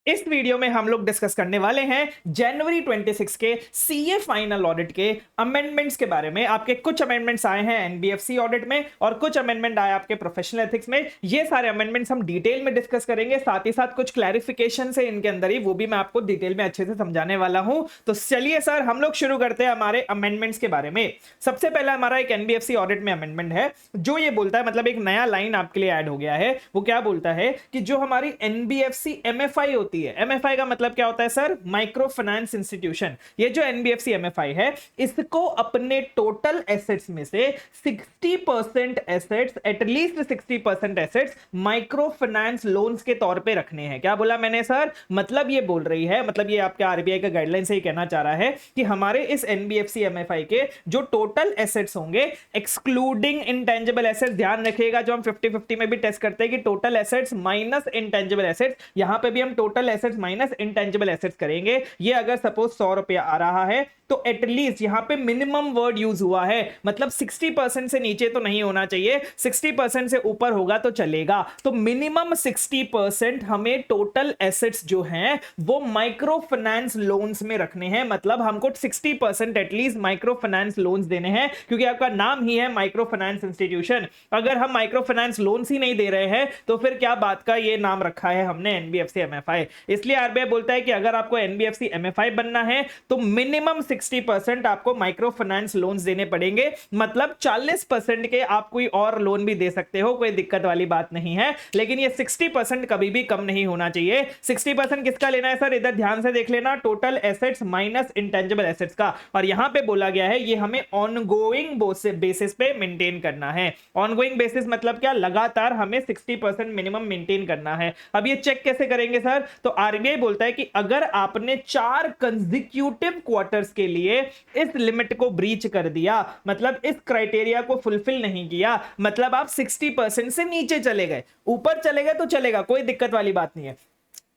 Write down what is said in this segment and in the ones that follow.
इस वीडियो में हम लोग डिस्कस करने वाले हैं जनवरी 26 के सीए फाइनल ऑडिट के अमेंडमेंट्स के बारे में। आपके कुछ अमेंडमेंट्स आए हैं एनबीएफसी ऑडिट में और कुछ अमेंडमेंट आए आपके प्रोफेशनल एथिक्स में। ये सारे अमेंडमेंट्स हम डिटेल में डिस्कस करेंगे, साथ ही साथ कुछ क्लैरिफिकेशन है इनके अंदर ही, वो भी मैं आपको डिटेल में अच्छे से समझाने वाला हूं। तो चलिए सर हम लोग शुरू करते हैं हमारे अमेंडमेंट्स के बारे में। सबसे पहला हमारा एक एनबीएफसी ऑडिट में अमेंडमेंट है जो ये बोलता है, मतलब एक नया लाइन आपके लिए ऐड हो गया है। वो क्या बोलता है कि जो हमारी एनबीएफसी एमएफआई होती है, एमएफआई का मतलब क्या होता है सर? Micro finance institution. ये जो एनबीएफसी एमएफआई है इसको अपने टोटल एसेट्स में से 60% assets, at least 60% assets micro finance loans के तौर पे रखने हैं। क्या बोला मैंने सर? मतलब ये बोल रही है, मतलब ये आपके आरबीआई का गाइडलाइन से ही कहना चाह रहा है कि हमारे इस एनबीएफसी एमएफआई के जो टोटल एसेट्स होंगे एक्सक्लूडिंग इंटेंजिबल एसेट्स, ध्यान रखिएगा जो हम 50-50 में भी टेस्ट करते हैं कि total assets minus intangible assets, यहां पे भी हम total assets minus intangible assets करेंगे। ये अगर सपोज 100 रुपया आ रहा है तो एटलीस्ट यहां पे मिनिमम वर्ड यूज हुआ है, मतलब 60% से नीचे तो नहीं होना चाहिए, 60% से ऊपर होगा तो चलेगा। तो मिनिमम 60% हमें टोटल एसेट्स जो हैं वो माइक्रो फाइनेंस लोन्स में रखने हैं। मतलब हमको 60% एटलीस्ट माइक्रो फाइनेंस लोन्स देने हैं, क्योंकि आपका नाम ही है माइक्रो फाइनेंस इंस्टीट्यूशन। अगर हम माइक्रो फाइनेंस लोन्स ही नहीं दे रहे हैं तो फिर क्या बात का ये नाम रखा है हमने एनबीएफसी एमएफआई। इसलिए आरबीआई बोलता है कि अगर आपको एनबीएफसी एमएफआई बनना है तो मिनिमम 60% आपको माइक्रो फाइनेंस लोन्स देने पड़ेंगे। मतलब 40% के आप कोई और लोन भी दे सकते हो, कोई दिक्कत वाली बात नहीं है, लेकिन ये 60% कभी भी कम नहीं होना चाहिए। 60% किसका लेना है सर? इधर ध्यान से देख लेना, total assets minus intangible assets का। और यहां पे बोला गया है ये हमें ऑनगोइंग बेसिस पे मेंटेन करना है। ऑनगोइंग बेसिस मतलब क्या? लगातार हमें 60% मिनिमम मेंटेन करना है। अब ये चेक कैसे करेंगे सर? तो आरबीआई बोलता है कि अगर आपने 4 कंसेक्यूटिव क्वार्टर्स के लिए इस लिमिट को ब्रीच कर दिया, मतलब इस क्राइटेरिया को फुलफिल नहीं किया, मतलब आप 60% से नीचे चले गए, ऊपर चले गए तो चलेगा, कोई दिक्कत वाली बात नहीं है।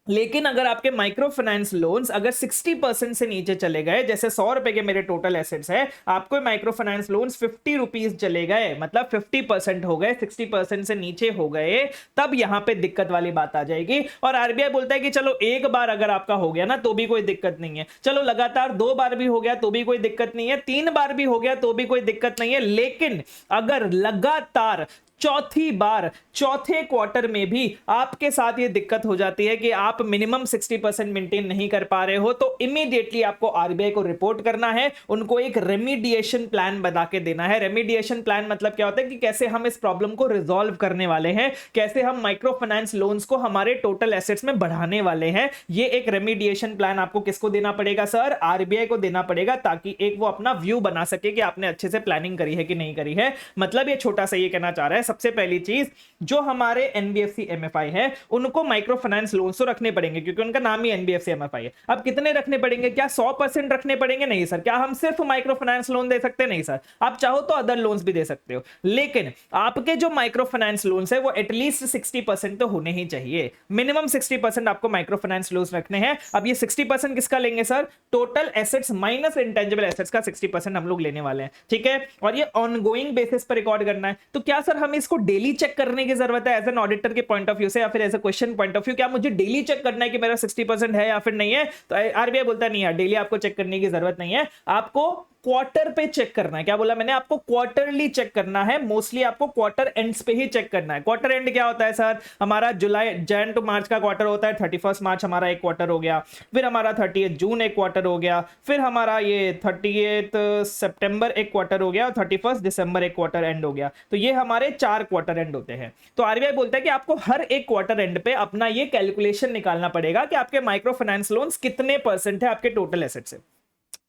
लेकिन अगर आपके माइक्रो फाइनेंस लोन्स अगर 60% से नीचे चले गए, जैसे 100 रुपए के मेरे टोटल एसेट्स है, आपको माइक्रो फाइनेंस लोन्स 50 रुपीज चले गए, मतलब 50% हो गए, 60% से नीचे हो गए, तब यहां पे दिक्कत वाली बात आ जाएगी। और आरबीआई बोलता है कि चलो एक बार अगर आपका हो गया ना तो भी कोई दिक्कत नहीं है, चलो लगातार 2 बार भी हो गया तो भी कोई दिक्कत नहीं है, 3 बार भी हो गया तो भी कोई दिक्कत नहीं है, लेकिन अगर लगातार चौथी बार चौथे क्वार्टर में भी आपके साथ ये दिक्कत हो जाती है कि आप मिनिमम 60% मेंटेन नहीं कर पा रहे हो, तो इमीडिएटली आपको आरबीआई को रिपोर्ट करना है, उनको एक रेमिडिएशन प्लान बना के देना है। रेमिडिएशन प्लान मतलब क्या होता है कि कैसे हम इस प्रॉब्लम को रिजॉल्व करने वाले हैं, कैसे हम माइक्रो फाइनेंस लोन्स को हमारे टोटल एसेट्स में बढ़ाने वाले हैं। ये एक रेमिडिएशन प्लान आपको किसको देना पड़ेगा सर? आरबीआई को देना पड़ेगा, ताकि एक वो अपना व्यू बना सके कि आपने अच्छे से प्लानिंग करी है कि नहीं करी है। मतलब ये छोटा सा ये कहना चाह रहा है, सबसे पहली चीज जो हमारे एनबीएफसी एमएफआई है उनको माइक्रो फाइनेंस लोन्स तो रखने पड़ेंगे, क्योंकि उनका नाम ही एनबीएफसी एमएफआई है। अब कितने रखने पड़ेंगे? क्या 100% रखने पड़ेंगे? नहीं सर। क्या हम सिर्फ माइक्रो फाइनेंस लोन दे सकते? नहीं सर, आप चाहो तो अदर लोन्स भी दे सकते हो, लेकिन आपके जो माइक्रो फाइनेंस लोन्स है वो एटलीस्ट 60% तो होने ही चाहिए। मिनिमम 60% आपको माइक्रो फाइनेंस लोन्स रखने हैं। अब ये 60% किसका लेंगे sir? Total assets minus intangible assets का 60% हम लोग लेने वाले हैं, ठीक है। और ये ऑनगोइंग बेसिस पर रिकॉर्ड करना है। तो क्या सर हम इसको डेली चेक करने की जरूरत है एज एन ऑडिटर के पॉइंट ऑफ व्यू से, या फिर as a question point of view? क्या मुझे डेली चेक करना है कि मेरा 60% है या फिर नहीं है? तो आरबीआई बोलता है नहीं यार, डेली आपको चेक करने की जरूरत नहीं है, आपको क्वार्टर पे चेक करना है। क्या बोला मैंने? आपको क्वार्टरली चेक करना है, मोस्टली आपको क्वार्टर एंड्स पे ही चेक करना है। क्वार्टर एंड क्या होता है सर? हमारा जुलाई जैन टू मार्च का क्वार्टर होता है, 31 मार्च हमारा एक क्वार्टर हो गया, फिर हमारा 30 जून एक क्वार्टर हो गया, फिर हमारा ये 30 सितंबर एक क्वार्टर हो गया और 31 दिसंबर एक क्वार्टर एंड हो गया। तो ये हमारे 4 क्वार्टर एंड होते हैं। तो आरबीआई बोलता है कि आपको हर एक क्वार्टर एंड पे अपना ये कैलकुलेशन निकालना पड़ेगा कि आपके माइक्रो फाइनेंस लोन्स कितने परसेंट है आपके टोटल एसेट से।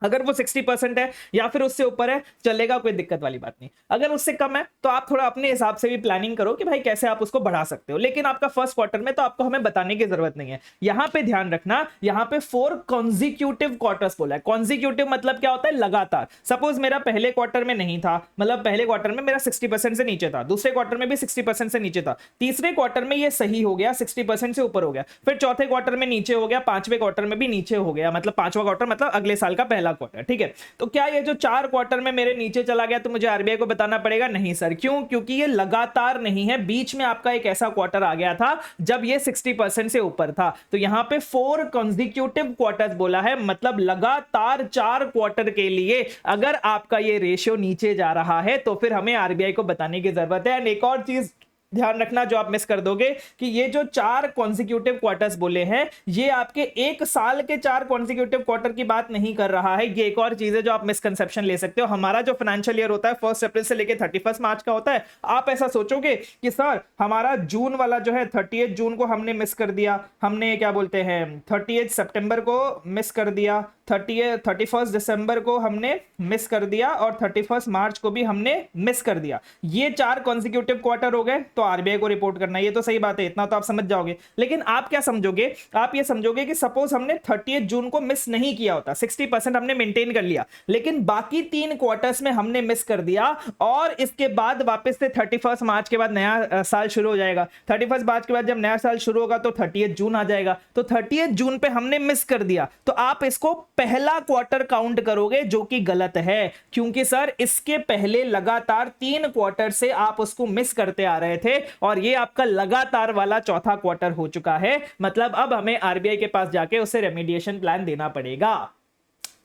अगर वो 60% है या फिर उससे ऊपर है चलेगा, कोई दिक्कत वाली बात नहीं। अगर उससे कम है तो आप थोड़ा अपने हिसाब से भी प्लानिंग करो कि भाई कैसे आप उसको बढ़ा सकते हो, लेकिन आपका फर्स्ट क्वार्टर में तो आपको हमें बताने की जरूरत नहीं है। यहां पे ध्यान रखना, यहां पे 4 कॉन्जिक्यूटिव क्वार्टर्स बोला है। कॉन्जिक्यूटिव मतलब क्या होता है? लगातार। सपोज मेरा पहले क्वार्टर में नहीं था, मतलब पहले क्वार्टर में मेरा 60% से नीचे था, दूसरे क्वार्टर में भी 60% से नीचे था, तीसरे क्वार्टर में ये सही हो गया, 60% से ऊपर हो गया, फिर चौथे क्वार्टर में नीचे हो गया, पांचवें क्वार्टर में भी नीचे हो गया, मतलब पांचवा क्वार्टर मतलब अगले साल का पहला पहला क्वार्टर, ठीक है। तो क्या ये जो 4 क्वार्टर में मेरे नीचे चला गया तो मुझे आरबीआई को बताना पड़ेगा? नहीं सर। क्यों? क्योंकि ये लगातार नहीं है, बीच में आपका एक ऐसा क्वार्टर आ गया था जब ये 60% से ऊपर था। तो यहां पे 4 कॉन्जिक्यूटिव क्वार्टर्स बोला है, मतलब लगातार 4 क्वार्टर के लिए अगर आपका ये रेशियो नीचे जा रहा है तो फिर हमें आरबीआई को बताने की जरूरत है। एंड एक और चीज ध्यान रखना जो आप मिस कर दोगे कि ये जो 4 कॉन्जिक्यूटिव क्वार्टर्स बोले हैं ये आपके एक साल के 4 कॉन्जिक्यूटिव क्वार्टर की बात नहीं कर रहा है। ये एक और चीज है जो आप मिसकंसेप्शन ले सकते हो। हमारा जो फाइनेंशियल ईयर होता है 1 अप्रैल से लेकर 31 मार्च का होता है। आप ऐसा सोचोगे कि सर हमारा जून वाला जो है 30 जून को हमने मिस कर दिया, हमने क्या बोलते हैं 30 सितंबर को मिस कर दिया, 31 दिसंबर को हमने मिस कर दिया और 31 मार्च को भी हमने मिस कर दिया। ये 4 कॉन्जिक्यूटिव क्वार्टर हो गए तो आरबीआई को रिपोर्ट करना। ये तो सही बात है, इतना तो आप समझ जाओगे। लेकिन आप क्या समझोगे? आप ये समझोगे कि सपोज हमने 30 जून को मिस नहीं किया होता, 60% हमने मेंटेन कर लिया, लेकिन बाकी 3 क्वार्टर्स में हमने मिस कर दिया और इसके बाद वापस से 31 मार्च के बाद नया साल शुरू हो जाएगा। 31 मार्च के बाद जब नया साल शुरू होगा तो 30 जून आ जाएगा। तो 30 जून पे हमने मिस कर दिया तो आप इसको पहला क्वार्टर काउंट करोगे, जो कि गलत है, क्योंकि सर इसके पहले लगातार 3 क्वार्टर से आप उसको मिस करते आ रहे थे और ये आपका लगातार वाला चौथा क्वार्टर हो चुका है। मतलब अब हमें आरबीआई के पास जाके उसे रेमेडिएशन प्लान देना पड़ेगा।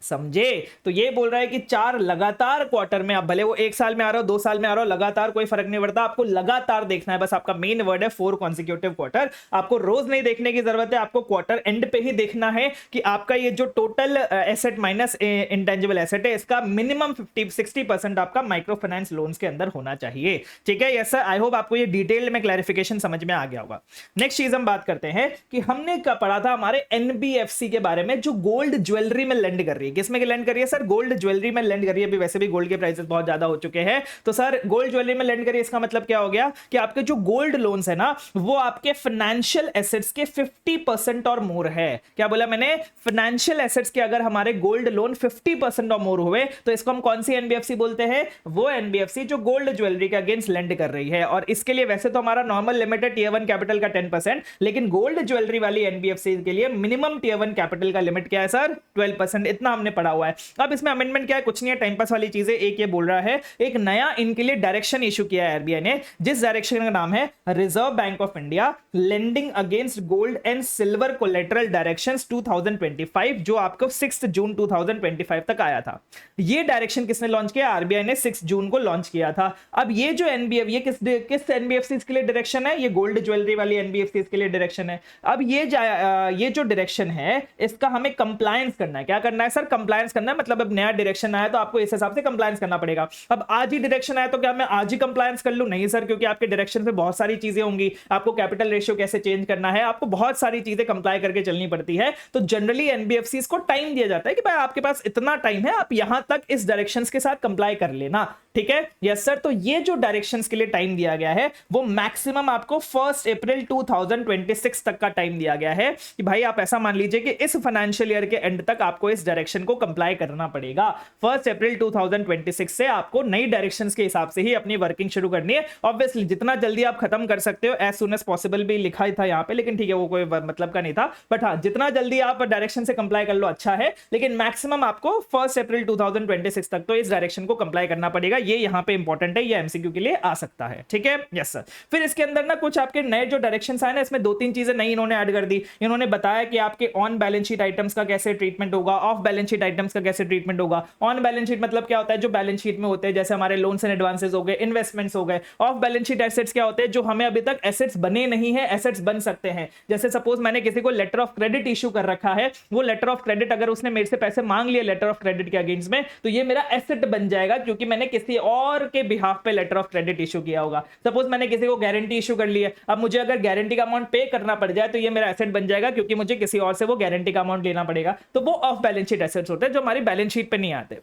समझे? तो ये बोल रहा है कि 4 लगातार क्वार्टर में, आप भले वो 1 साल में आ रहा हो 2 साल में आ रहा हो, लगातार कोई फर्क नहीं पड़ता, आपको लगातार देखना है। बस आपका मेन वर्ड है 4 कॉन्जिक्यूटिव क्वार्टर। आपको रोज नहीं देखने की जरूरत है, आपको क्वार्टर एंड पे ही देखना है कि आपका ये जो total asset minus intangible asset है इसका मिनिमम 60% आपका माइक्रो फाइनेंस लोन्स के अंदर होना चाहिए। ठीक है? यस सर, आई होप आपको ये डिटेल में क्लैरिफिकेशन समझ में आ गया होगा। नेक्स्ट चीज हम बात करते हैं कि हमने क्या पढ़ा था हमारे एनबीएफसी के बारे में, जो गोल्ड ज्वेलरी में लेंड कर रही है। किसमें लेंड करिए सर? गोल्ड ज्वेलरी में लेंड करिए। अभी वैसे भी गोल्ड के प्राइसेस बहुत ज्यादा हो चुके हैं, तो सर गोल्ड ज्वेलरी में लेंड करिए। इसका मतलब क्या हो गया कि आपके जो गोल्ड लोन्स है ना वो आपके फाइनेंशियल एसेट्स के 50% और मोर है। क्या बोला मैंने? फाइनेंशियल एसेट्स के अगर हमारे गोल्ड लोन 50% और मोर हुए तो इसको हम कौन सी एनबीएफसी बोलते हैं? वो एनबीएफसी जो गोल्ड ज्वेलरी के अगेंस्ट लेंड कर रही है। और इसके लिए वैसे तो हमारा नॉर्मल लिमिट है टियर 1 कैपिटल का 10%, लेकिन गोल्ड ज्वेलरी वाली एनबीएफसी के लिए मिनिमम टियर 1 कैपिटल का लिमिट क्या है सर? 12%। इतना हमने पढ़ा हुआ है। अब इसमें अमेंडमेंट क्या है? कुछ नहीं है, टाइम पास वाली चीजें। एक ये बोल रहा है एक नया इनके लिए डायरेक्शन इशू किया है आरबीआई ने, जिस डायरेक्शन का नाम है reserve bank of India lending against gold and silver collateral directions 2025, जो आपको 6 जून 2025 तक आया था। ये डायरेक्शन किसने लॉन्च किया? आरबीआई ने 6 जून को लॉन्च किया था। अब ये जो एनबीएफ, ये किस एनबीएफसी के लिए डायरेक्शन है? ये गोल्ड ज्वेलरी वाली एनबीएफसी के लिए डायरेक्शन है। अब ये जो डायरेक्शन है इसका हमें कंप्लायंस करना है। क्या करना है सर? कंप्लायंस करना है। मतलब अब नया डायरेक्शन आया तो आपको इस हिसाब से कंप्लायंस करना पड़ेगा। अब आज ही डायरेक्शन आया तो क्या मैं आज ही कंप्लायंस कर लूं? नहीं सर, क्योंकि आपके डायरेक्शन पे बहुत सारी चीजें होंगी। आपको कैपिटल रेशियो कैसे चेंज करना है, आपको बहुत सारी चीजें कंप्लाई करके चलनी पड़ती है। तो जनरली एनबीएफसीज को टाइम दिया जाता है कि भाई आपके पास इतना टाइम है, आप यहां तक इस डायरेक्शंस के साथ कंप्लाई कर लेना। ठीक है? Yes sir. तो ये जो डायरेक्शंस के लिए टाइम दिया गया है वो मैक्सिमम आपको 1 अप्रैल 2026 तक का टाइम दिया गया है कि भाई आप ऐसा मान लीजिए कि इस फाइनेंशियल ईयर के एंड तक आपको इस डायरेक्शन को कंप्लाई करना पड़ेगा। 1 अप्रैल 2026 से आपको नई डायरेक्शंस के हिसाब से ही अपनी वर्किंग शुरू करनी है। ऑब्वियसली जितना जल्दी आप खत्म कर सकते हो, एज सुन एज पॉसिबल भी लिखा ही था यहां पे, लेकिन ठीक है वो कोई मतलब का नहीं था। बट हाँ, जितना जल्दी आप डायरेक्शन से कंप्लाई कर लो अच्छा है, लेकिन मैक्सिमम आपको 1 अप्रैल 2026 तक तो इस डायरेक्शन को कंप्लाई करना पड़ेगा। ये यहां पे इंपॉर्टेंट है, ये एमसीक्यू के लिए आ सकता है। ठीक है? Yes sir. फिर इसके अंदर ना कुछ आपके नए जो डायरेक्शंस आए ना, इसमें 2-3 चीजें नई इन्होंने ऐड कर दी। इन्होंने बताया कि आपके ऑन बैलेंस शीट आइटम्स का कैसे ट्रीटमेंट होगा, ऑफ बैलेंस शीट आइटम्स का कैसे ट्रीटमेंट होगा। ऑन बैलेंस शीट मतलब क्या होता है? जो बैलेंस शीट में होते हैं, जैसे हमारे लोन्स एंड एडवांसेस हो गए, इन्वेस्टमेंट्स हो गए। ऑफ बैलेंस शीट एसेट्स क्या होते हैं? जो हमें अभी तक एसेट्स बने नहीं है, एसेट्स बन सकते हैं। जैसे सपोज मैंने किसी को लेटर ऑफ क्रेडिट इशू कर रखा है, वो लेटर ऑफ क्रेडिट अगर उसने मेरे से पैसे मांग लिए लेटर ऑफ क्रेडिट के अगेंस्ट में, तो ये मेरा एसेट बन जाएगा, क्योंकि मैंने किसी और के बिहाफ पे लेटर ऑफ क्रेडिट इशू किया होगा। सपोज मैंने किसी को गारंटी इशू कर ली है, अब मुझे अगर गारंटी का अमाउंट पे करना पड़ जाए तो ये मेरा एसेट बन जाएगा, क्योंकि मुझे किसी और से वो गारंटी का अमाउंट लेना पड़ेगा। तो वो ऑफ बैलेंस शीट एसेट्स होते हैं जो हमारी बैलेंस शीट पे नहीं आते।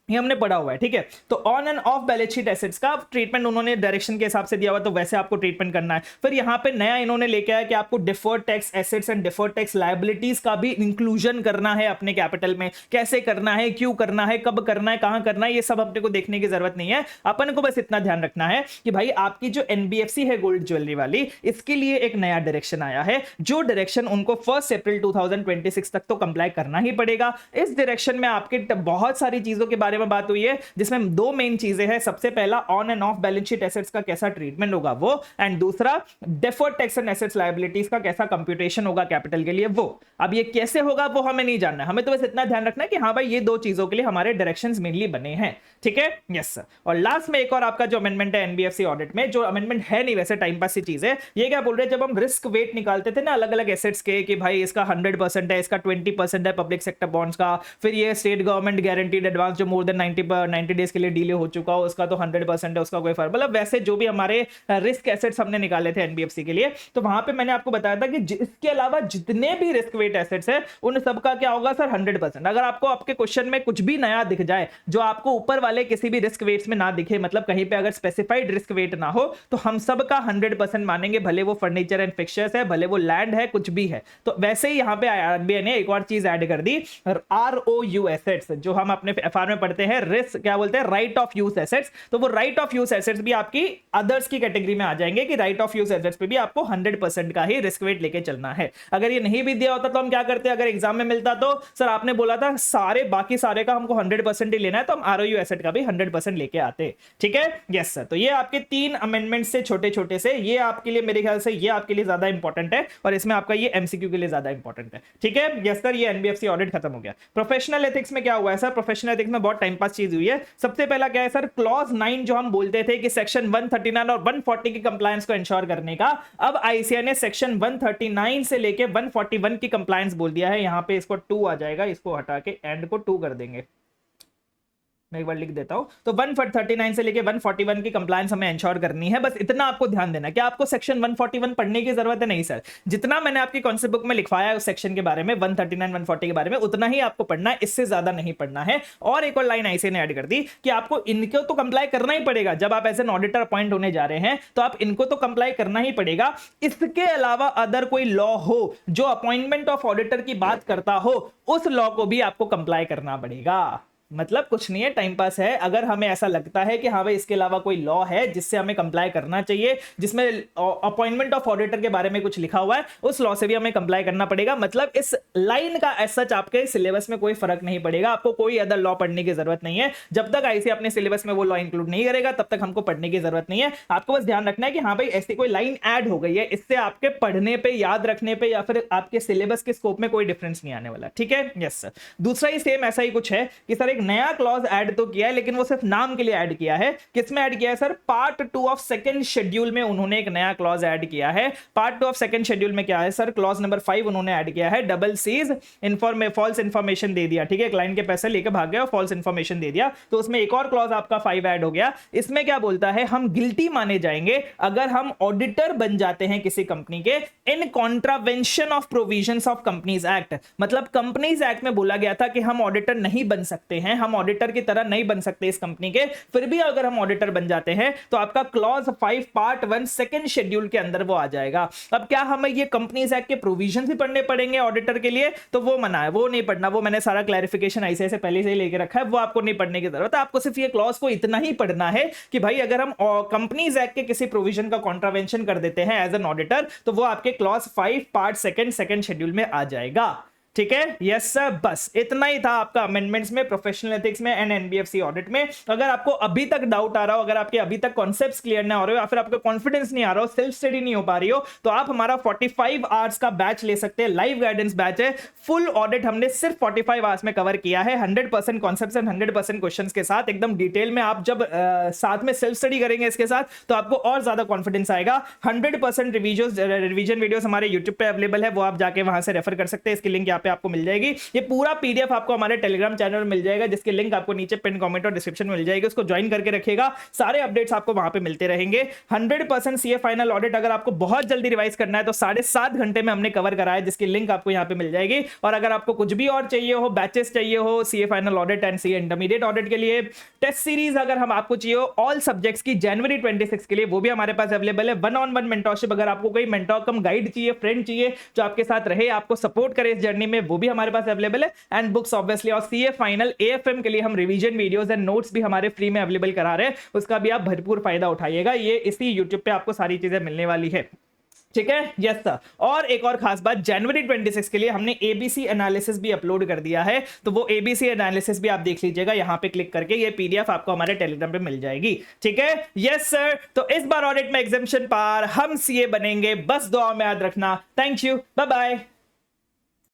ये हमने पढ़ा हुआ है, ठीक है। तो on end of balance sheet assets का ट्रीटमेंट उन्होंने डायरेक्शन के हिसाब से दिया हुआ, तो वैसे आपको ट्रीटमेंट करना है। फिर यहाँ पे नया इन्होंने लेके आया कि आपको deferred tax assets and deferred tax liabilities का भी इंक्लूजन करना है अपने कैपिटल में। कैसे करना है, क्यों करना है, कब करना है, कहां करना है, ये सब अपने को देखने की जरूरत नहीं है। अपन को बस इतना ध्यान रखना है कि भाई आपकी जो एनबीएफसी है गोल्ड ज्वेलरी वाली, इसके लिए एक नया डायरेक्शन आया है, जो डायरेक्शन उनको 1 अप्रैल 2026 तक तो कंप्लाई करना ही पड़ेगा। इस डायरेक्शन में आपके बहुत सारी चीजों के बारे में बात हुई है, जिसमें दो मेन चीजें हैं। सबसे पहला on end of balance sheet assets का कैसा ट्रीटमेंट होगा वो, एंड दूसरा deferred tax and assets liabilities का कैसा कंप्यूटेशन होगा कैपिटल के लिए वो। अब ये कैसे होगा वो हमें नहीं जानना है, हमें तो बस इतना ध्यान रखना है कि हाँ भाई ये दो चीजों के लिए हमारे डायरेक्शंस मेनली बने हैं, ठीक है। Yes sir. और लास्ट में एक और आपका जो अमेंडमेंट है एनबीएफसी ऑडिट में, जो अमेंडमेंट है नहीं वैसे टाइम पास की चीज है, ये क्या बोल रहे हैं, जब हम रिस्क वेट निकालते थे ना अलग अलग एसेट्स के, कि भाई इसका 100% है, इसका 20% है पब्लिक सेक्टर बॉन्ड्स का, फिर ये स्टेट गवर्नमेंट गारंटीड एडवांस जो मोर देन 90 डेज के लिए डिले हो चुका हो उसका तो 100% है, उसका कोई फर्क, मतलब वैसे जो भी हमारे रिस्क एसेट्स हमने निकाले थे एनबीएफसी के लिए, तो वहां पे मैंने आपको बताया था कि इसके अलावा जितने भी रिस्क वेट एसेट्स है उन सबका क्या होगा सर 100%। अगर आपको आपके क्वेश्चन में कुछ भी नया दिख जाए जो आपको ऊपर वाले किसी भी रिस्क वेट्स में ना दिखे, मतलब कहीं पे अगर स्पेसिफाइड रिस्क वेट ना हो, तो हम सबका 100% मानेंगे, भले वो फर्नीचर एंड फिक्चर्स है, भले वो लैंड है, कुछ भी है। तो वैसे ही यहां पे आरबीआई ने एक और चीज ऐड कर दी, आरओयू एसेट्स, जो हम अपने एफआर में पढ़ते हैं, रिस्क क्या बोलते हैं, राइट ऑफ यूज एसेट्स। तो वो राइट ऑफ यूज एसेट्स भी आपकी अदर्स की कैटेगरी में आ जाएंगे, कि राइट ऑफ यूज एसेट्स पे भी आपको 100% का ही रिस्क वेट लेके चलना है। अगर ये नहीं भी दिया होता तो हम क्या करते, अगर एग्जाम में मिलता तो सर आपने बोला था सारे बाकी सारे का हमको 100% ही लेना है, तो हम आरओयू एसेट का भी 100% लेके आते, ठीक है। Yes sir. तो ये आपके 3 अमेंडमेंट से छोटे छोटे से, ये आपके लिए मेरे ख्याल से ये आपके लिए ज्यादा इंपॉर्टेंट है, और इसमें आपका ये एमसीक्यू के लिए ज्यादा इंपॉर्टेंट है, ठीक है। Yes sir. ये एनबीएफसी ऑडिट खत्म हो गया। प्रोफेशनल एथिक्स में क्या हुआ है सर, प्रोफेशनल एथिक्स में बहुत टाइम पास चीज हुई है। सबसे पहला क्या है सर, क्लॉज 9 जो हम बोलते थे कि सेक्शन 139 और 140 की कंप्लायंस को इंश्योर करने का, अब आईसीएआई ने सेक्शन 139 से लेके 141 की कंप्लायंस बोल दिया है। यहां पे इसको 2 आ जाएगा, इसको हटा के एंड को 2 कर देंगे, मैं एक बार लिख देता हूं। तो 139 से लेके 141 की कंप्लायंस हमें इंश्योर करनी है, बस इतना आपको ध्यान देना। क्या आपको सेक्शन 141 पढ़ने की जरूरत है? नहीं सर, जितना मैंने आपकी कॉन्सेप्ट बुक में लिखवाया है उस सेक्शन के बारे में 139 140 के बारे में उतना ही आपको पढ़ना है, इससे ज्यादा नहीं पढ़ना है। और एक और लाइन ऐसे ने ऐड कर दी कि आपको इनको तो कंप्लाई करना ही पड़ेगा, जब आप एज एन ऑडिटर अपॉइंट होने जा रहे हैं तो आप इनको तो कंप्लाई करना ही पड़ेगा। इसके अलावा अदर कोई लॉ हो जो अपॉइंटमेंट ऑफ ऑडिटर की बात करता हो, उस लॉ को भी आपको कंप्लाई करना पड़ेगा। मतलब कुछ नहीं है, टाइम पास है। अगर हमें ऐसा लगता है कि हाँ भाई इसके अलावा कोई लॉ है जिससे हमें कंप्लाई करना चाहिए, जिसमें अपॉइंटमेंट ऑफ ऑडिटर के बारे में कुछ लिखा हुआ है, उस लॉ से भी हमें कंप्लाई करना पड़ेगा। मतलब इस लाइन का एज सच आपके सिलेबस में कोई फर्क नहीं पड़ेगा, आपको कोई अदर लॉ पढ़ने की जरूरत नहीं है। जब तक आईसी अपने सिलेबस में वो लॉ इंक्लूड नहीं करेगा तब तक हमको पढ़ने की जरूरत नहीं है। आपको बस ध्यान रखना है कि हाँ भाई ऐसी कोई लाइन ऐड हो गई है, इससे आपके पढ़ने पे, याद रखने पे या फिर आपके सिलेबस के स्कोप में कोई डिफरेंस नहीं आने वाला, ठीक है। Yes sir. दूसरा ही सेम ऐसा ही कुछ है कि सर एक नया क्लॉज ऐड तो किया है, लेकिन वो सिर्फ नाम के लिए ऐड किया है। किसमें ऐड किया है sir? Part 2 of second schedule में उन्होंने एक नया क्लॉज ऐड किया है। पार्ट 2 ऑफ सेकंड शेड्यूल में क्या है सर? क्लॉज नंबर 5 उन्होंने ऐड किया है, डबल सीज फॉल्स इंफॉर्मेशन दे दिया, ठीक है। क्लाइंट के पैसे लेकर भाग गया और फॉल्स इंफॉर्मेशन दे दिया, तो उसमें एक और क्लॉज आपका 5 ऐड हो गया। इसमें क्या बोलता है, हम गिल्टी माने जाएंगे अगर हम ऑडिटर बन जाते हैं किसी कंपनी के इन contravention of provisions of companies act. मतलब कंपनीज एक्ट में बोला गया था कि हम ऑडिटर नहीं बन सकते हैं, हम ऑडिटर की तरह नहीं बन सकते इस कंपनी के, फिर भी अगर हम ऑडिटर बन जाते हैं तो आपका क्लॉज 5 पार्ट 1 सेकंड शेड्यूल के अंदर वो आ जाएगा। अब क्या हमें ये कंपनीज एक्ट के प्रोविजन भी पढ़ने पड़ेंगे ऑडिटर के लिए? तो वो मना है, वो नहीं पढ़ना, वो मैंने सारा क्लैरिफिकेशन ऐसे से पहले से ही लेके रखा है, वो आपको नहीं पढ़ने की जरूरत है। आपको सिर्फ ये क्लॉज को इतना ही पढ़ना है कि भाई अगर हम कंपनीज एक्ट के किसी प्रोविजन का कॉन्ट्रावेंशन कर देते हैं एज एन ऑडिटर, तो वो आपके क्लॉज 5 पार्ट सेकंड शेड्यूल में आ जाएगा, ठीक है। यस सर, बस इतना ही था आपका अमेंडमेंट्स में, प्रोफेशनल एथिक्स में एंड एनबीएफसी ऑडिट में। अगर आपको अभी तक डाउट आ रहा हो, अगर आपके अभी तक कॉन्सेप्ट्स क्लियर ना हो रहे हो, या फिर आपका कॉन्फिडेंस नहीं आ रहा हो, सेल्फ स्टडी नहीं हो पा रही हो, तो आप हमारा 45 आवर्स का बैच ले सकते हैं। लाइव गाइडेंस बैच है, फुल ऑडिट हमने सिर्फ 45 आवर्स में कवर किया है, 100% कॉन्सेप्ट्स एंड 100% क्वेश्चंस के साथ, एकदम डिटेल में। आप जब साथ में सेल्फ स्टडी करेंगे इसके साथ, तो आपको और ज्यादा कॉन्फिडेंस आएगा। 100% रिवीजन वीडियोस हमारे यूट्यूब पे अवेलेबल है, वो आप जाके वहां से रेफर कर सकते हैं। इसकी लिंक यहाँ पे पे आपको मिल जाएगी। ये पूरा पीडीएफ आपको हमारे टेलीग्राम चैनल में मिल जाएगा, जिसकी लिंक आपको नीचे पिन कमेंट और डिस्क्रिप्शन में मिल जाएगी। उसको ज्वाइन करके रखिएगा, सारे अपडेट्स आपको वहां पे मिलते रहेंगे। 100% सीए फाइनल ऑडिट अगर आपको बहुत जल्दी रिवाइज करना है तो 7.5 घंटे में हमने कवर कराया, जिसकी लिंक आपको यहाँ पे मिल जाएगी। और अगर आपको कुछ भी और चाहिए हो, बैचेस चाहिए हो CA final audit and CA intermediate audit के लिए, टेस्ट सीरीज अगर हम आपको चाहिए हो ऑल सब्जेक्ट्स की जनवरी 26 के लिए, वो भी हमारे पास अवेलेबल है। 1-on-1 मेंटरशिप, अगर आपको कोई मेंटर कम गाइड चाहिए, फ्रेंड चाहिए जो आपके साथ रहे, आपको सपोर्ट करे इस जर्नी में, वो भी हमारे पास अवेलेबल है। एंड बुक्स ऑब्वियसली, और सीए फाइनल एएफएम के लिए हम रिवीजन वीडियोस एंड नोट्स भी हमारे फ्री में अवेलेबल करा रहे हैं, उसका भी आप भरपूर फायदा उठाइएगा। ये इसी यूट्यूब पे आपको सारी चीजें मिलने वाली है, ठीक है। Yes sir. और एक और खास बात, जनवरी 26 के लिए हमने एबीसी एनालिसिस भी अपलोड कर दिया है, तो वो एबीसी एनालिसिस भी आप देख लीजिएगा यहां पे क्लिक करके, ये पीडीएफ आपको हमारे टेलीग्राम पे मिल जाएगी, ठीक है। Yes sir. तो इस बार ऑडिट में एग्जामिनेशन पार, हम सीए बनेंगे, बस दुआ में याद रखना। Thank you, bye bye.